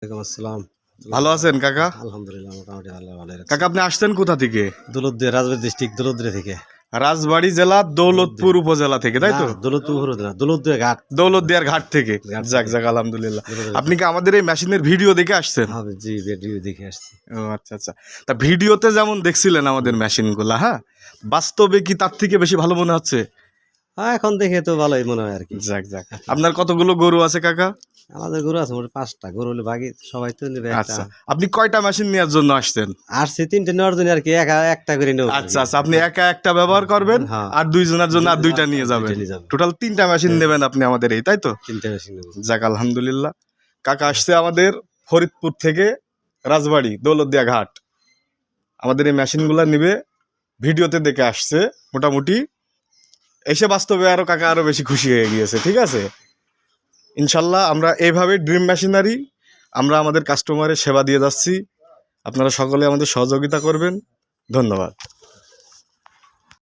ওয়ালাইকুম আসসালাম। ভালো আছেন কাকা? আলহামদুলিল্লাহ মোটামুটি আল্লাহ ভালো রাখছে। কাকা আপনি আসছেন কোথা থেকে? দৌলতদিয়া রাজবাড়ী ডিস্ট্রিক্ট দৌলতদিয়া থেকে। রাজবাড়ী জেলা দৌলতপুর উপজেলা থেকে, তাই তো? না, দৌলতপুর না, দৌলতদিয়া ঘাট। দৌলতদিয়ার ঘাট থেকে। ঘাট যাক থেকে। যাক আলহামদুলিল্লাহ। দৌলতদিয়া আপনি কি আমাদের এই মেশিনের ভিডিও দেখে আসছেন? হ্যাঁ, জি ভিডিও দেখে আসছি। ও আচ্ছা আচ্ছা। তা ভিডিওতে যেমন দেখছিলেন আমাদের মেশিনগুলা, হ্যাঁ, বাস্তবে কি তার থেকে বেশি ভালো মনে হচ্ছে? হ্যাঁ, এখন দেখে তো ভালোই মনে হয় আর কি। যাক যাক। আপনার কতগুলো গরু আছে কাকা? আমাদের গরু আছে মোট 5টা। গরু হলে বাকি সবাই তো নেবে একটা। আচ্ছা, আপনি কয়টা মেশিন নেওয়ার জন্য আসছেন? আসছে 3টে নেওয়ার জন্য আর কি, একটা করে নেব। আচ্ছা আচ্ছা, আপনি একা একটা ব্যবহার করবেন হ্যাঁ। আর দুইজনের জন্য আর দুইটা নিয়ে যাবেন। নিয়ে যাবো। টোটাল 3টা মেশিন নেবেন আপনি আমাদের এই, তাই তো? 3টে মেশিন নেব। যাক আলহামদুলিল্লাহ। কাকা আসছে আমাদের ফরিদপুর থেকে রাজবাড়ী দৌলতদিয়া ঘাট। আমাদের এই মেশিনগুলো নিবে, ভিডিওতে দেখে আসছে মোটামুটি। এসে বাস্তবে আরো কাকা আরো বেশি খুশি হয়ে গিয়েছে। ঠিক আছে, ইনশাল্লাহ আমরা এইভাবে ড্রিম মেশিনারি আমরা আমাদের কাস্টমারের সেবা দিয়ে যাচ্ছি। আপনারা সকলে আমাদের সহযোগিতা করবেন। ধন্যবাদ।